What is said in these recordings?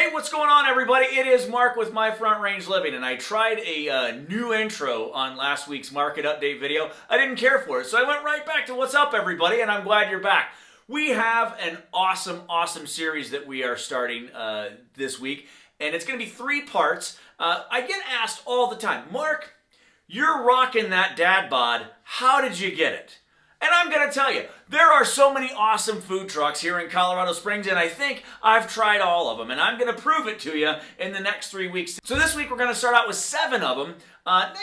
Hey, what's going on, everybody? It is Mark with My Front Range Living, and I tried a new intro on last week's market update video. I didn't care for it, so I went right back to what's up, everybody, and I'm glad you're back. We have an awesome series that we are starting this week, and it's going to be 3 parts. I get asked all the time, Mark, you're rocking that dad bod. How did you get it? And I'm going to tell you, there are so many awesome food trucks here in Colorado Springs, and I think I've tried all of them, and I'm going to prove it to you in the next 3 weeks. So this week we're going to start out with 7 of them, not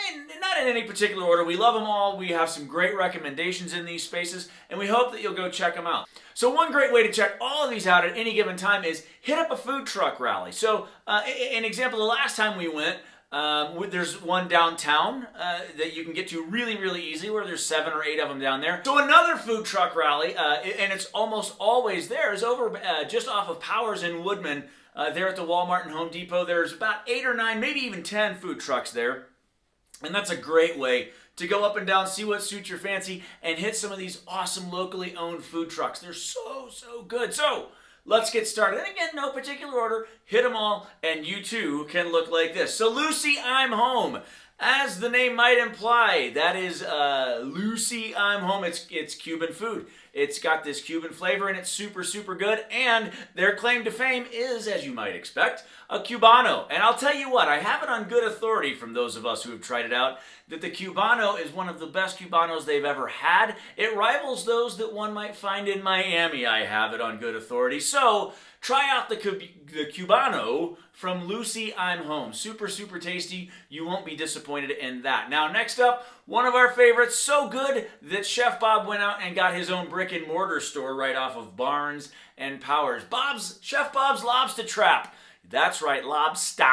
in any particular order. We love them all. We have some great recommendations in these spaces, and we hope that you'll go check them out. So one great way to check all of these out at any given time is hit up a food truck rally. So an example, the last time we went, there's one downtown that you can get to really easily, where there's 7 or 8 of them down there. So another food truck rally, and it's almost always there, is over just off of Powers in Woodman, there at the Walmart and Home Depot. There's about 8 or 9, maybe even 10 food trucks there. And that's a great way to go up and down, see what suits your fancy, and hit some of these awesome locally owned food trucks. They're so good. So let's get started. And again, no particular order. Hit them all, and you too can look like this. So Lucy, I'm home. As the name might imply, that is Lucy, I'm home. It's Cuban food. It's got this Cuban flavor, and it's super good. And their claim to fame is, as you might expect, a Cubano. And I'll tell you what, I have it on good authority from those of us who have tried it out, that the Cubano is one of the best Cubanos they've ever had. It rivals those that one might find in Miami. I have it on good authority. So try out the Cubano from Lucy, I'm home. Super tasty. You won't be disappointed in that. Now, next up, one of our favorites, so good that Chef Bob went out and got his own brick and mortar store right off of Barnes and Powers. Chef Bob's Lobster Trap. That's right, lobster.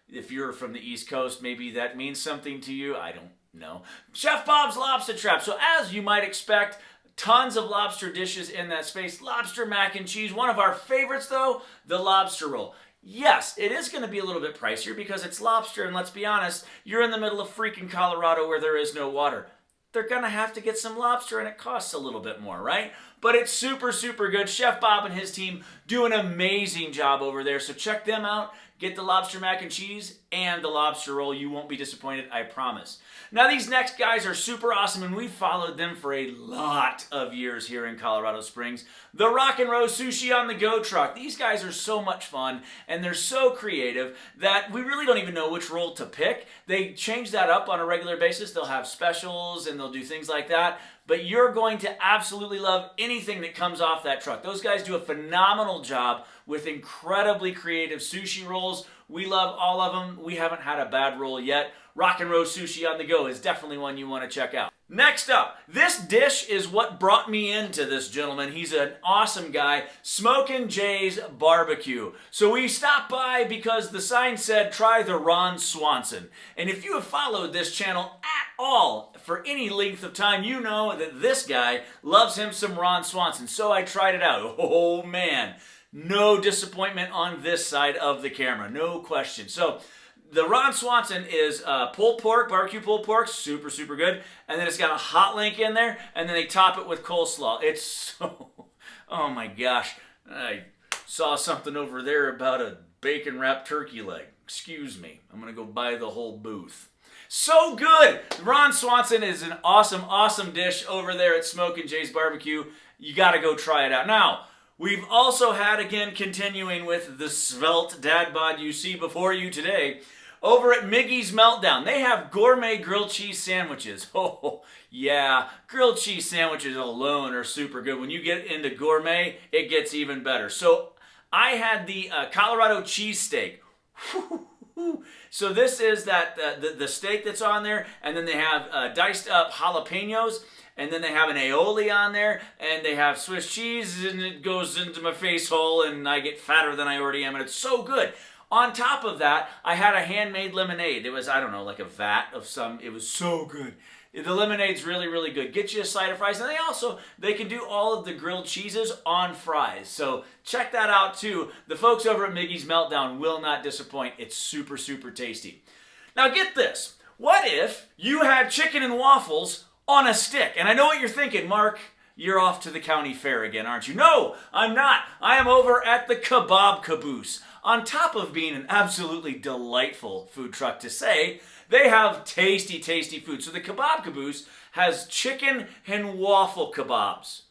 If you're from the East Coast, maybe that means something to you. I don't know. Chef Bob's Lobster Trap. So as you might expect, tons of lobster dishes in that space. Lobster mac and cheese. One of our favorites, though, the lobster roll. Yes, it is going to be a little bit pricier because it's lobster, and let's be honest, you're in the middle of freaking Colorado where there is no water. They're going to have to get some lobster, and it costs a little bit more, right? But it's super good. Chef Bob and his team do an amazing job over there, so check them out. Get the lobster mac and cheese and the lobster roll. You won't be disappointed, I promise. Now, these next guys are super awesome, and we've followed them for a lot of years here in Colorado Springs. The Rock and Roll Sushi on the Go truck. These guys are so much fun, and they're so creative that we really don't even know which roll to pick. They change that up on a regular basis. They'll have specials, and they'll do things like that. But you're going to absolutely love anything that comes off that truck. Those guys do a phenomenal job with incredibly creative sushi rolls. We love all of them. We haven't had a bad roll yet. Rock and Roll Sushi on the Go is definitely one you want to check out. Next up, this dish is what brought me into this gentleman. He's an awesome guy, Smokin' Jay's Barbecue. So we stopped by because the sign said, try the Ron Swanson. And if you have followed this channel at all for any length of time, you know that this guy loves him some Ron Swanson. So I tried it out. Oh man, no disappointment on this side of the camera, no question. So the Ron Swanson is pulled pork, barbecue pulled pork, super good. And then it's got a hot link in there, and then they top it with coleslaw. It's so, oh my gosh. I saw something over there about a bacon wrapped turkey leg. Excuse me, I'm gonna go buy the whole booth. So good! Ron Swanson is an awesome dish over there at Smokin' Jay's Barbecue. You gotta go try it out. Now, we've also had, again, continuing with the svelte dad bod you see before you today, over at Miggy's Meltdown. They have gourmet grilled cheese sandwiches. Oh, yeah, grilled cheese sandwiches alone are super good. When you get into gourmet, it gets even better. So I had the Colorado cheesesteak. So this is that the steak that's on there, and then they have diced up jalapenos, and then they have an aioli on there, and they have Swiss cheese, and it goes into my face hole, and I get fatter than I already am, and it's so good. On top of that, I had a handmade lemonade. It was, I don't know, like a vat of some, it was so good. The lemonade's really good. Get you a side of fries, and they can do all of the grilled cheeses on fries. So check that out too. The folks over at Miggy's Meltdown will not disappoint. It's super tasty. Now get this. What if you had chicken and waffles on a stick? And I know what you're thinking, Mark. You're off to the county fair again, aren't you? No, I'm not. I am over at the Kebab Caboose. On top of being an absolutely delightful food truck to say, they have tasty, tasty food. So the Kebab Caboose has chicken and waffle kebabs.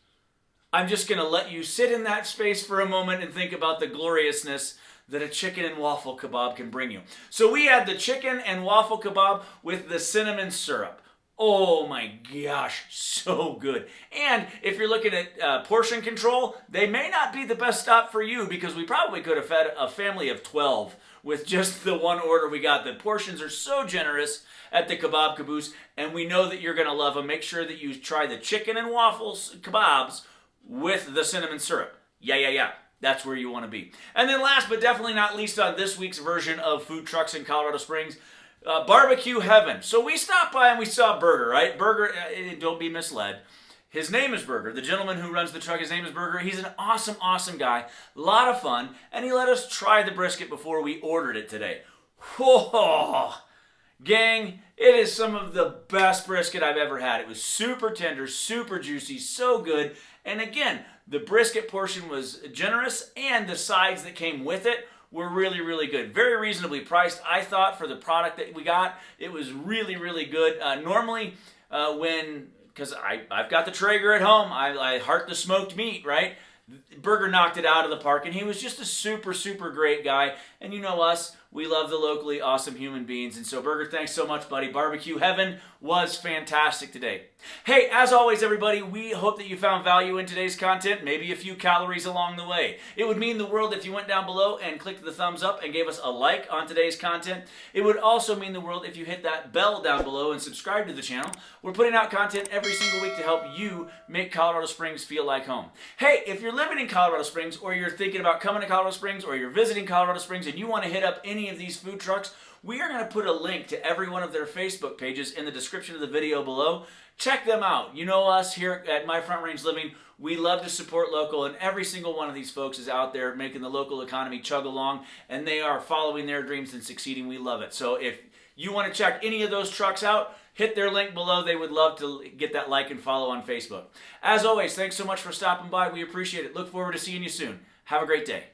I'm just going to let you sit in that space for a moment and think about the gloriousness that a chicken and waffle kebab can bring you. So we had the chicken and waffle kebab with the cinnamon syrup. Oh my gosh, so good. And if you're looking at portion control, they may not be the best stop for you because we probably could have fed a family of 12 with just the one order we got. The portions are so generous at the Kebab Caboose, and we know that you're going to love them. Make sure that you try the chicken and waffles kebabs with the cinnamon syrup. Yeah. That's where you want to be. And then last but definitely not least on this week's version of Food Trucks in Colorado Springs, Barbecue Heaven. So we stopped by and we saw Burger, right? Burger, don't be misled. His name is Burger. The gentleman who runs the truck, his name is Burger. He's an awesome, awesome guy. A lot of fun. And he let us try the brisket before we ordered it today. Whoa! Gang, it is some of the best brisket I've ever had. It was super tender, super juicy, so good. And again, the brisket portion was generous and the sides that came with it were really, really good. Very reasonably priced, I thought, for the product that we got. It was really, really good. Normally, because I've got the Traeger at home, I heart the smoked meat, right? Burger knocked it out of the park, and he was just a super, super great guy. And you know us, we love the locally awesome human beings. And so, Burger, thanks so much, buddy. Barbecue Heaven was fantastic today. Hey, as always, everybody, we hope that you found value in today's content, maybe a few calories along the way. It would mean the world if you went down below and clicked the thumbs up and gave us a like on today's content. It would also mean the world if you hit that bell down below and subscribe to the channel. We're putting out content every single week to help you make Colorado Springs feel like home. Hey, if you're living in Colorado Springs, or you're thinking about coming to Colorado Springs, or you're visiting Colorado Springs and you want to hit up any of these food trucks, we are going to put a link to every one of their Facebook pages in the description of the video below. Check them out. You know us here at My Front Range Living, we love to support local, and every single one of these folks is out there making the local economy chug along, and they are following their dreams and succeeding. We love it. So if you want to check any of those trucks out, hit their link below. They would love to get that like and follow on Facebook. As always, thanks so much for stopping by. We appreciate it. Look forward to seeing you soon. Have a great day.